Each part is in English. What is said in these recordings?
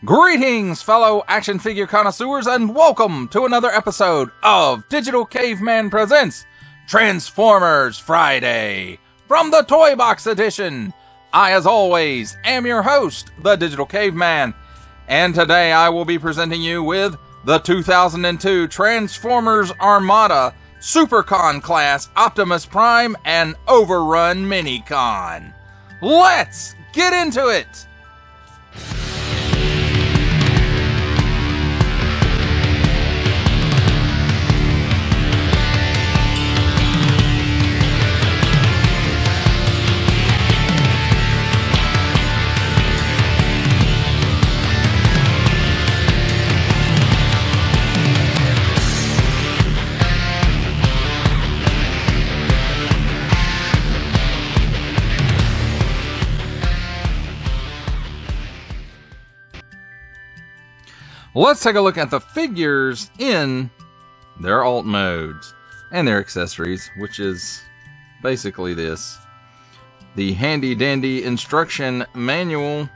Greetings, fellow action figure connoisseurs, and welcome to another episode of Digital Caveman Presents Transformers Friday from the Toybox edition. I, as always, am your host, the Digital Caveman, and today I will be presenting you with the 2002 Transformers Armada Supercon class Optimus Prime and Overrun Minicon. Let's get into it! Let's take a look at the figures in their alt modes and their accessories, which is basically this. The handy dandy instruction manual,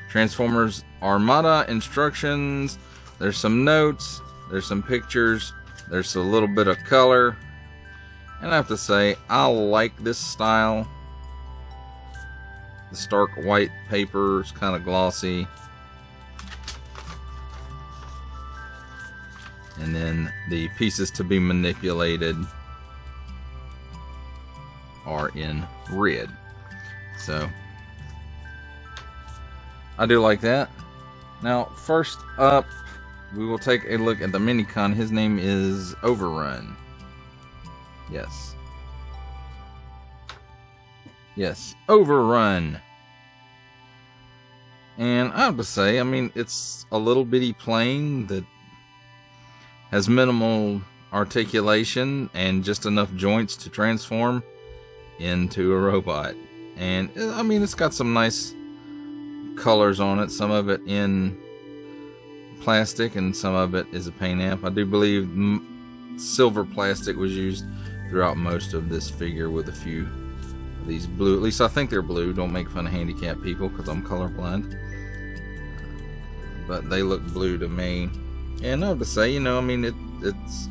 Transformers Armada instructions. There's some notes, there's some pictures, there's a little bit of color. And I have to say, I like this style. The stark white paper is kind of glossy. And then the pieces to be manipulated are in red. So, I do like that. Now, first up, we will take a look at the Minicon. His name is Overrun. Yes. Yes, Overrun. And I have to say, I mean, it's a little bitty plane that has minimal articulation and just enough joints to transform into a robot. And I mean, it's got some nice colors on it, some of it in plastic and some of it is a paint amp. I do believe silver plastic was used throughout most of this figure, with a few of these blue. At least I think they're blue. Don't make fun of handicapped people because I'm colorblind, but they look blue to me. And I have to say, you know, I mean, it's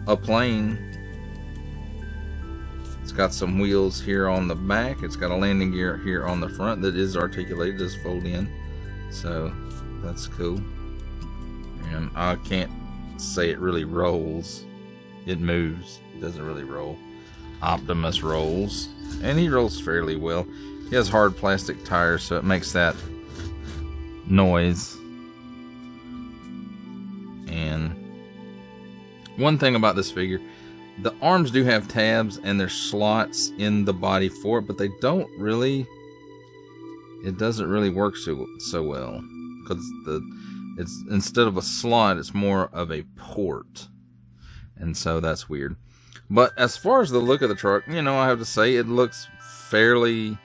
a plane. It's got some wheels here on the back. It's got a landing gear here on the front that is articulated, does fold in. So, that's cool. And I can't say it really rolls. It moves. It doesn't really roll. Optimus rolls. And he rolls fairly well. He has hard plastic tires, so it makes that noise. And one thing about this figure, the arms do have tabs and there's slots in the body for it, but they don't really, it doesn't really work so well, because it's instead of a slot, it's more of a port, and so that's weird. But as far as the look of the truck, you know, I have to say it looks fairly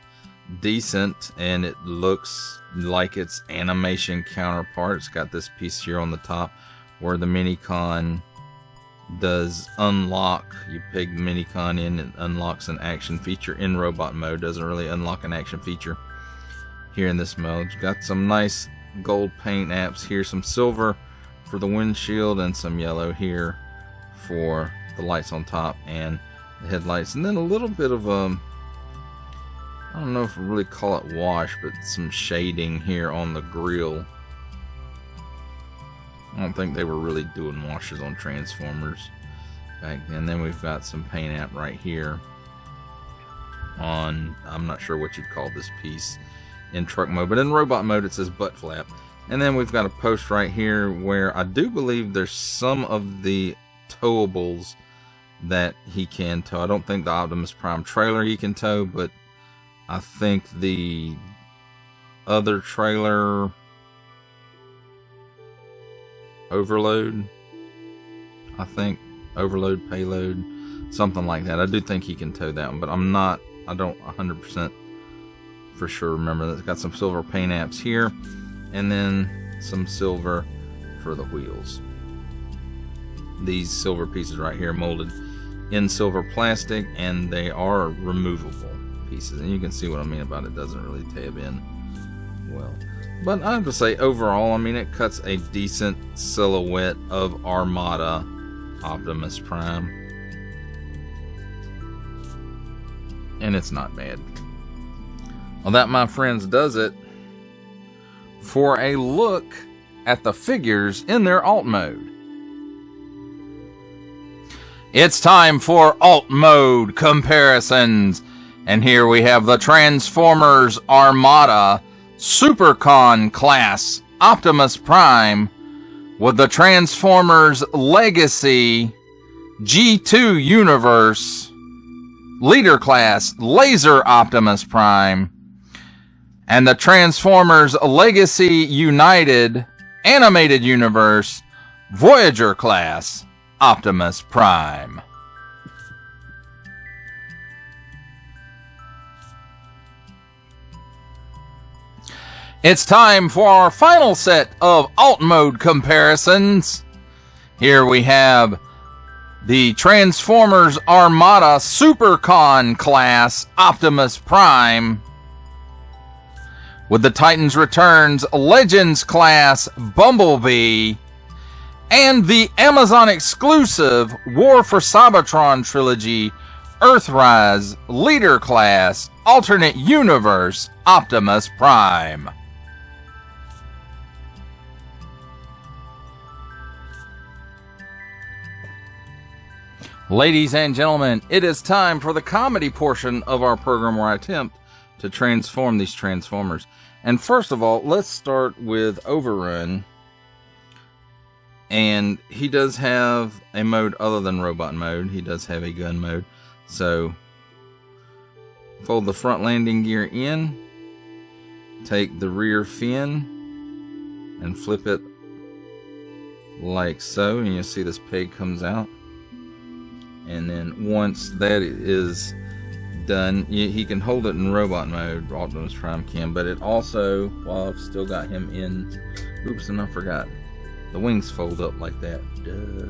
decent, and it looks like its animation counterpart. It's got this piece here on the top where the Minicon does unlock. You peg the Minicon in, it unlocks an action feature in robot mode. Doesn't really unlock an action feature here in this mode. It's got some nice gold paint apps here, some silver for the windshield and some yellow here for the lights on top and the headlights, and then a little bit of I don't know if we really call it wash, but some shading here on the grille. I don't think they were really doing washes on Transformers back then. Then we've got some paint app right here on, I'm not sure what you'd call this piece in truck mode, but in robot mode it says butt flap. And then we've got a post right here where I do believe there's some of the towables that he can tow. I don't think the Optimus Prime trailer he can tow, but I think the other trailer, Overload, I think, overload, payload, something like that. I do think he can tow that one, but I don't 100% for sure remember that. It's got some silver paint apps here, and then some silver for the wheels. These silver pieces right here molded in silver plastic, and they are removable pieces, and you can see what I mean about it doesn't really tab in well. But I have to say, overall, I mean, it cuts a decent silhouette of Armada Optimus Prime. And it's not bad. Well, that, my friends, does it for a look at the figures in their alt mode. It's time for alt mode comparisons. And here we have the Transformers Armada Supercon class Optimus Prime with the Transformers Legacy G2 Universe Leader Class Laser Optimus Prime and the Transformers Legacy United Animated Universe Voyager Class Optimus Prime. It's time for our final set of alt mode comparisons. Here we have the Transformers Armada Supercon class Optimus Prime with the Titans Returns Legends class Bumblebee and the Amazon exclusive War for Cybertron trilogy Earthrise Leader class Alternate Universe Optimus Prime. Ladies and gentlemen, it is time for the comedy portion of our program where I attempt to transform these Transformers. And first of all, let's start with Overrun. And he does have a mode other than robot mode. He does have a gun mode. So, fold the front landing gear in, take the rear fin, and flip it like so. And you'll see this peg comes out. And then once that is done, he can hold it in robot mode, Optimus Prime can, but it also, while I've still got him in, oops, and I forgot, the wings fold up like that, duh.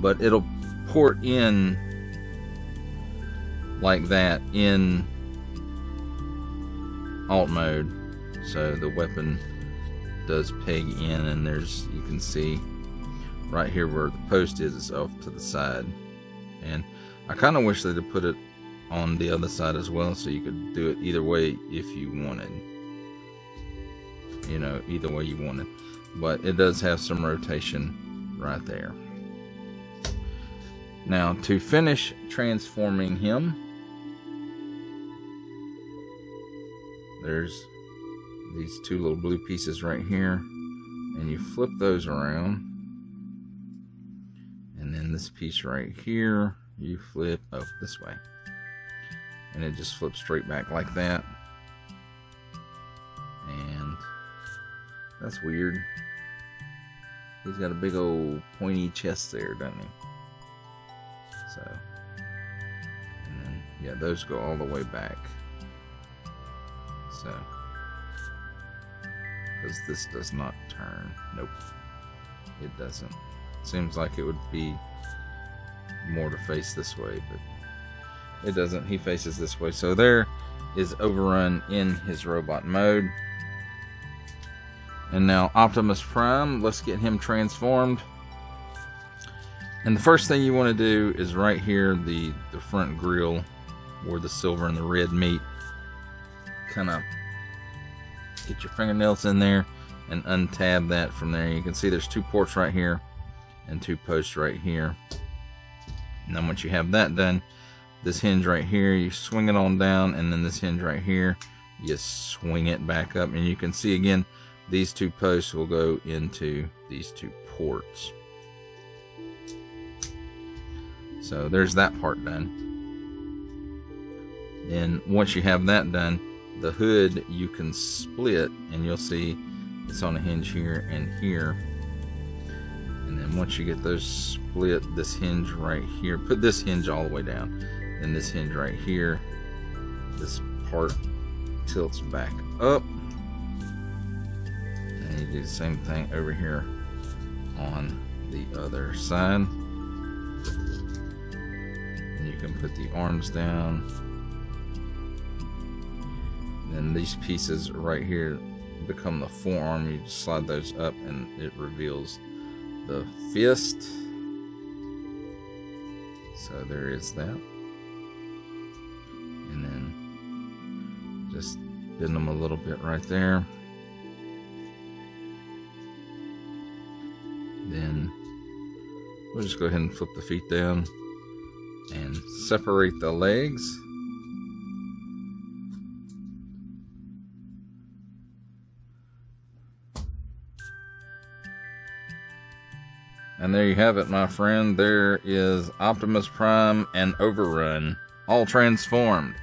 But it'll port in like that in alt mode, so the weapon does peg in, and there's, you can see right here where the post is, it's off to the side. And I kind of wish they'd have put it on the other side as well, so you could do it either way if you wanted. You know, either way you wanted. But it does have some rotation right there. Now, to finish transforming him, there's these two little blue pieces right here, and you flip those around. And then this piece right here, you flip this way. And it just flips straight back like that. And that's weird. He's got a big old pointy chest there, doesn't he? So, and then, yeah, those go all the way back. So, because this does not turn. Nope, it doesn't. Seems like it would be more to face this way, but it doesn't. He faces this way. So there is Overrun in his robot mode. And now Optimus Prime, let's get him transformed. And the first thing you want to do is right here, the front grille where the silver and the red meet. Kind of get your fingernails in there and untab that from there. You can see there's two ports right here and two posts right here. And then once you have that done, this hinge right here, you swing it on down, and then this hinge right here, you swing it back up, and you can see again, these two posts will go into these two ports. So there's that part done. And once you have that done, the hood you can split, and you'll see it's on a hinge here and here. And then once you get those split, this hinge right here, put this hinge all the way down. Then this hinge right here, this part tilts back up. And you do the same thing over here on the other side. And you can put the arms down. then these pieces right here become the forearm. You just slide those up and it reveals the fist. So there is that. And then just bend them a little bit right there. Then we'll just go ahead and flip the feet down and separate the legs. And there you have it, my friend. There is Optimus Prime and Overrun, all transformed.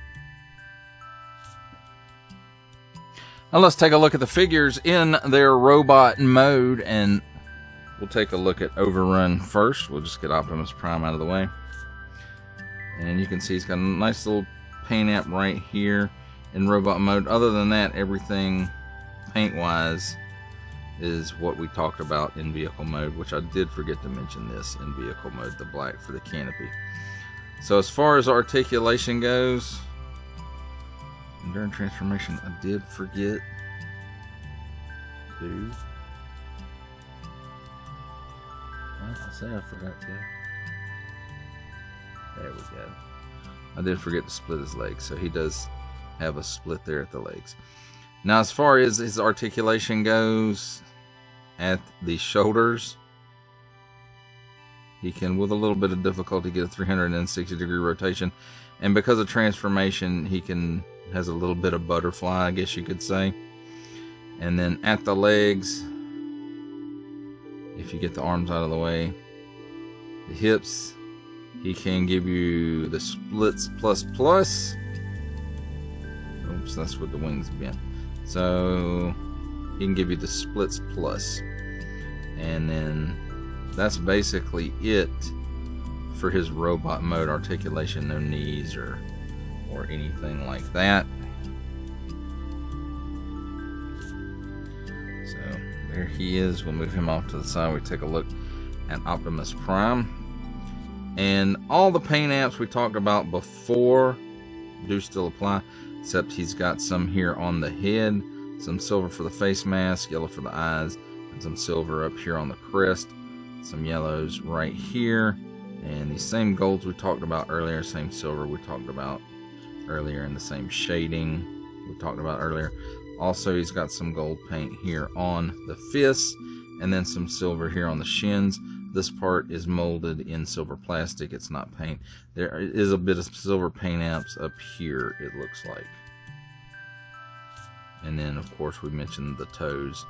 Now let's take a look at the figures in their robot mode, and we'll take a look at Overrun first. We'll just get Optimus Prime out of the way. And you can see he's got a nice little paint app right here in robot mode. Other than that, everything paint-wise is what we talked about in vehicle mode, which I did forget to mention this in vehicle mode, the black for the canopy. So as far as articulation goes, during transformation, I did forget to... I say I forgot to. There we go. I did forget to split his legs, so he does have a split there at the legs. Now, as far as his articulation goes, at the shoulders, he can, with a little bit of difficulty, get a 360-degree rotation, and because of transformation, he has a little bit of butterfly, I guess you could say. And then at the legs, if you get the arms out of the way, the hips, he can give you the splits plus plus. Oops, that's with the wings bent. So he can give you the splits plus. And then that's basically it for his robot mode articulation. No knees or anything like that. So there he is. We'll move him off to the side. We take a look at Optimus Prime. And all the paint apps we talked about before do still apply, except he's got some here on the head, some silver for the face mask, yellow for the eyes, and some silver up here on the crest, some yellows right here, and these same golds we talked about earlier, same silver we talked about earlier, and the same shading we talked about earlier. Also, he's got some gold paint here on the fists, and then some silver here on the shins. This part is molded in silver plastic. It's not paint. There is a bit of silver paint apps up here, it looks like. And then, of course, we mentioned the toes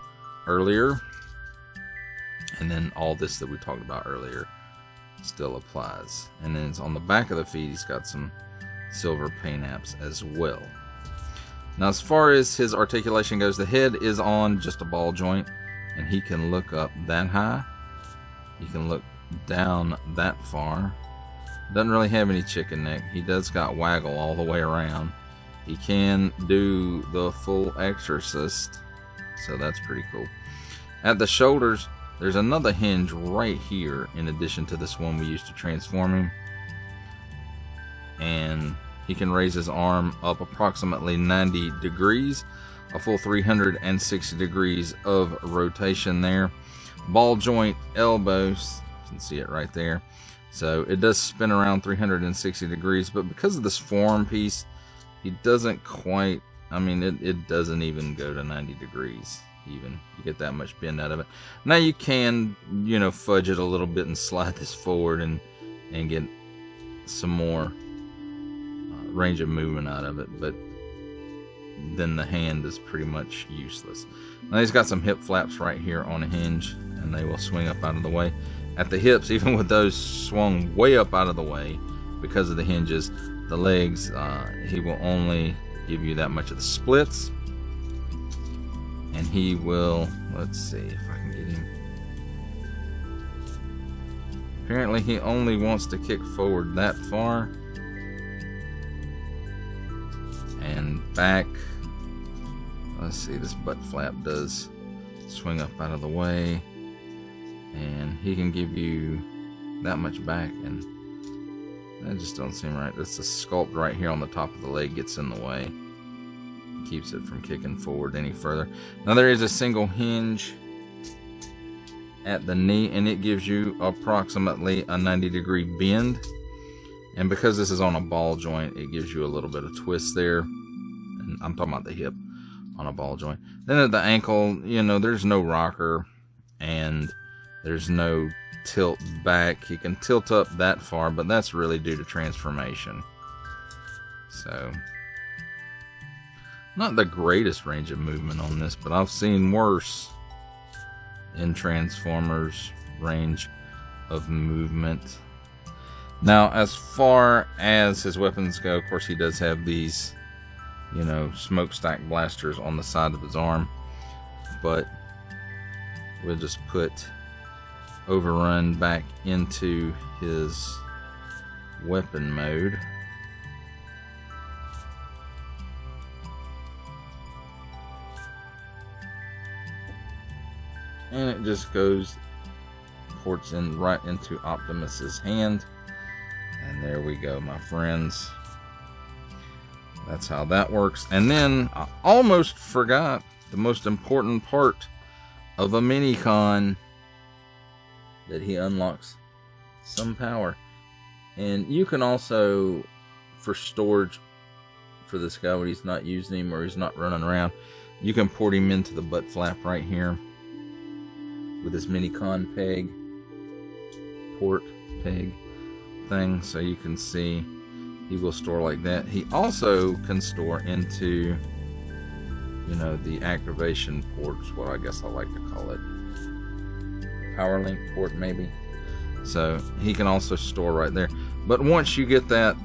earlier. And then all this that we talked about earlier still applies. And then it's on the back of the feet, he's got some silver paint apps as well. Now, as far as his articulation goes, the head is on just a ball joint, and he can look up that high. He can look down that far. Doesn't really have any chicken neck. He does got waggle all the way around. He can do the full exorcist, so that's pretty cool. At the shoulders, there's another hinge right here in addition to this one we used to transform him. And he can raise his arm up approximately 90 degrees, a full 360 degrees of rotation there. Ball joint elbows, you can see it right there. So it does spin around 360 degrees, but because of this form piece, he doesn't quite, I mean, it doesn't even go to 90 degrees even. You get that much bend out of it. Now you can, you know, fudge it a little bit and slide this forward and get some more range of movement out of it, but then the hand is pretty much useless. Now he's got some hip flaps right here on a hinge, and they will swing up out of the way. At the hips, even with those swung way up out of the way because of the hinges, the legs, he will only give you that much of the splits. And he will, let's see if I can get him. Apparently he only wants to kick forward that far. And back, let's see, this butt flap does swing up out of the way, and he can give you that much back, and that just don't seem right. That's the sculpt right here on the top of the leg gets in the way. You keeps it from kicking forward any further. Now there is a single hinge at the knee, and it gives you approximately a 90-degree bend. And because this is on a ball joint, it gives you a little bit of twist there. And I'm talking about the hip on a ball joint. Then at the ankle, you know, there's no rocker and there's no tilt back. You can tilt up that far, but that's really due to transformation. So, not the greatest range of movement on this, but I've seen worse in Transformers range of movement. Now, as far as his weapons go, of course, he does have these, you know, smokestack blasters on the side of his arm. But we'll just put Overrun back into his weapon mode. And it just goes, ports in right into Optimus's hand. And there we go, my friends. That's how that works. And then I almost forgot the most important part of a mini-con, that he unlocks some power. And you can also, for storage for this guy when he's not using him or he's not running around, you can port him into the butt flap right here with this mini-con peg, port peg thing, so you can see he will store like that. He also can store into, you know, the activation ports, what I guess I like to call it, power link port maybe. So he can also store right there. But once you get that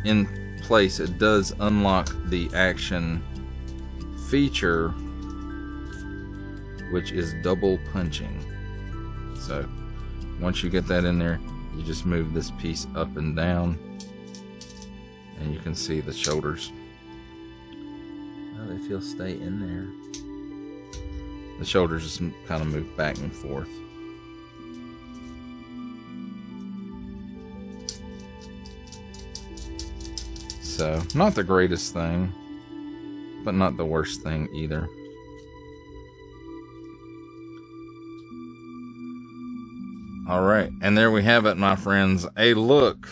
in place, it does unlock the action feature, which is double punching. So once you get that in there, you just move this piece up and down, and you can see the shoulders. Oh, they feel stay in there. The shoulders just kind of move back and forth. So, not the greatest thing, but not the worst thing either. Alright, and there we have it, my friends. A look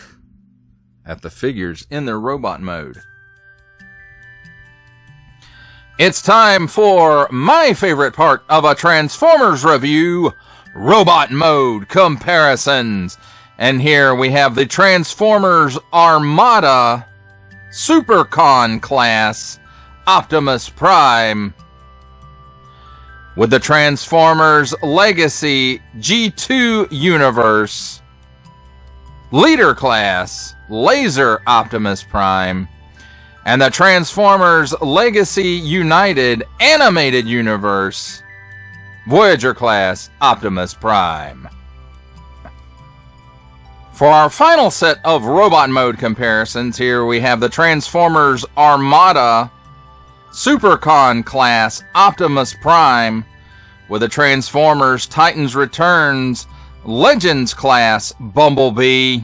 at the figures in their robot mode. It's time for my favorite part of a Transformers review, robot mode comparisons. And here we have the Transformers Armada Supercon class Optimus Prime with the Transformers Legacy G2 Universe Leader Class Laser Optimus Prime and the Transformers Legacy United Animated Universe Voyager Class Optimus Prime. For our final set of robot mode comparisons, here we have the Transformers Armada Supercon class Optimus Prime with the Transformers Titans Returns Legends class Bumblebee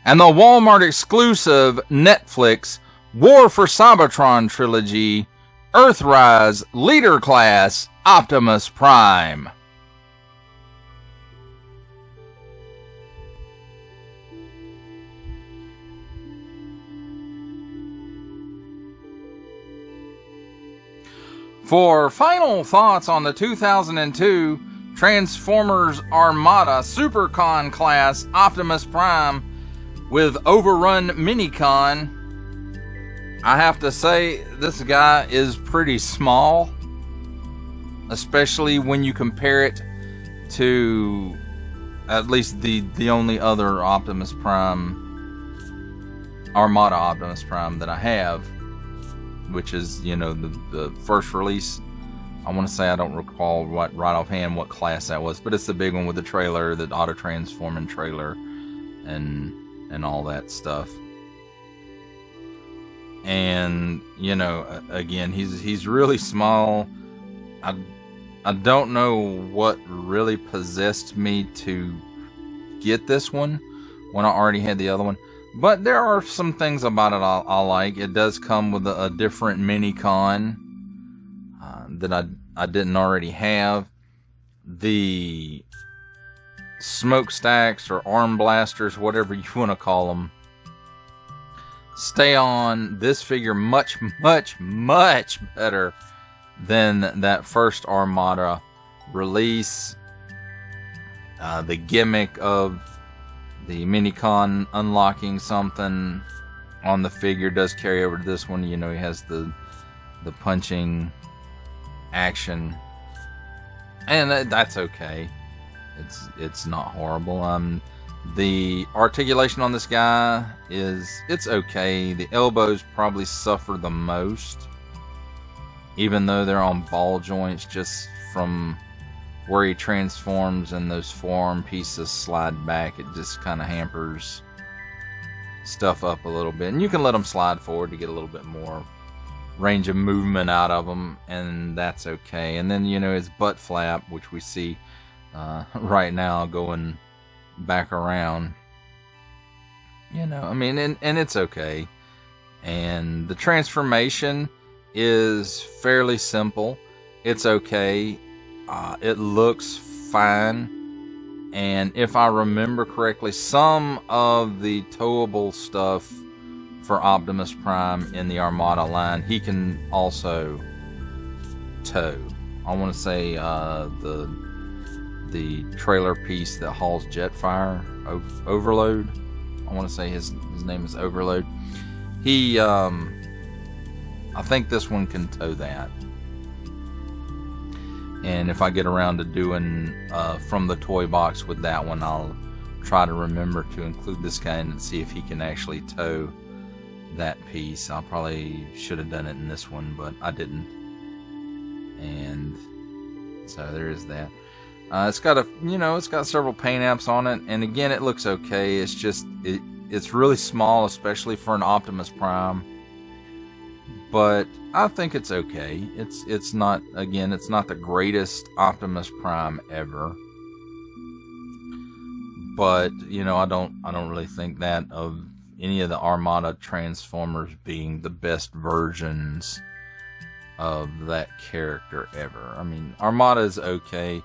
and the Walmart exclusive Netflix War for Cybertron trilogy Earthrise Leader class Optimus Prime. For final thoughts on the 2002 Transformers Armada Supercon class Optimus Prime with Overrun Minicon, I have to say this guy is pretty small, especially when you compare it to at least the only other Optimus Prime, Armada Optimus Prime that I have, which is, you know, the first release. I want to say, I don't recall right offhand what class that was, but it's the big one with the trailer, the auto transforming trailer, and all that stuff. And, you know, again, he's really small. I don't know what really possessed me to get this one when I already had the other one. But there are some things about it I like. It does come with a different mini-con that I didn't already have. The smokestacks or arm blasters, whatever you want to call them, stay on this figure much, much, much better than that first Armada release. The gimmick of the mini-con unlocking something on the figure does carry over to this one. You know, he has the punching action, and that's okay. It's not horrible. The articulation on this guy it's okay. The elbows probably suffer the most, even though they're on ball joints, just from where he transforms and those forearm pieces slide back. It just kind of hampers stuff up a little bit. And you can let them slide forward to get a little bit more range of movement out of them, and that's okay. And then, you know, his butt flap, which we see right now going back around, you know, I mean, and it's okay. And the transformation is fairly simple. It's okay. It looks fine, and if I remember correctly, some of the towable stuff for Optimus Prime in the Armada line, he can also tow. I want to say the trailer piece that hauls Jetfire, Overload. I want to say his name is Overload. He, I think this one can tow that. And if I get around to doing from the toy box with that one, I'll try to remember to include this guy in and see if he can actually tow that piece. I probably should have done it in this one, but I didn't. And so there is that. It's got it's got several paint apps on it, and again, it looks okay. It's just it's really small, especially for an Optimus Prime. But I think it's okay. It's not the greatest Optimus Prime ever. But, you know, I don't really think that of any of the Armada Transformers being the best versions of that character ever. I mean, Armada is okay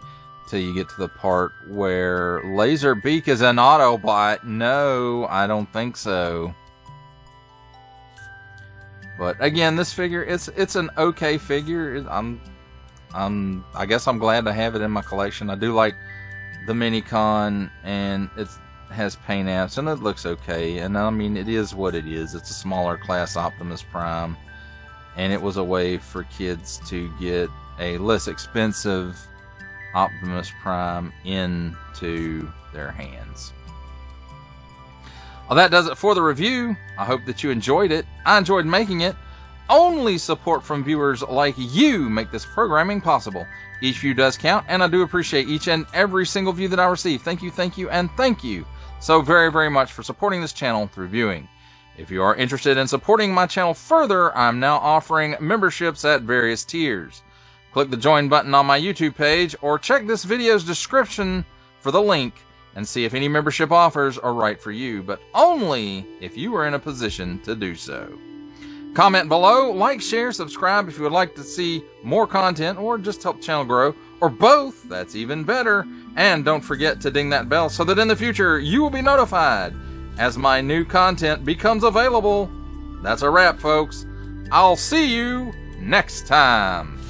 till you get to the part where Laserbeak is an Autobot. No, I don't think so. But again, this figure, it's an okay figure. I guess I'm glad to have it in my collection. I do like the mini-con, and it has paint apps, and it looks okay. And I mean, it is what it is. It's a smaller class Optimus Prime, and it was a way for kids to get a less expensive Optimus Prime into their hands. Well, that does it for the review. I hope that you enjoyed it. I enjoyed making it. Only support from viewers like you make this programming possible. Each view does count, and I do appreciate each and every single view that I receive. Thank you, and thank you so very, very much for supporting this channel through viewing. If you are interested in supporting my channel further, I'm now offering memberships at various tiers. Click the join button on my YouTube page, or check this video's description for the link and see if any membership offers are right for you, but only if you are in a position to do so. Comment below, like, share, subscribe if you would like to see more content or just help the channel grow, or both, that's even better. And don't forget to ding that bell so that in the future you will be notified as my new content becomes available. That's a wrap, folks. I'll see you next time.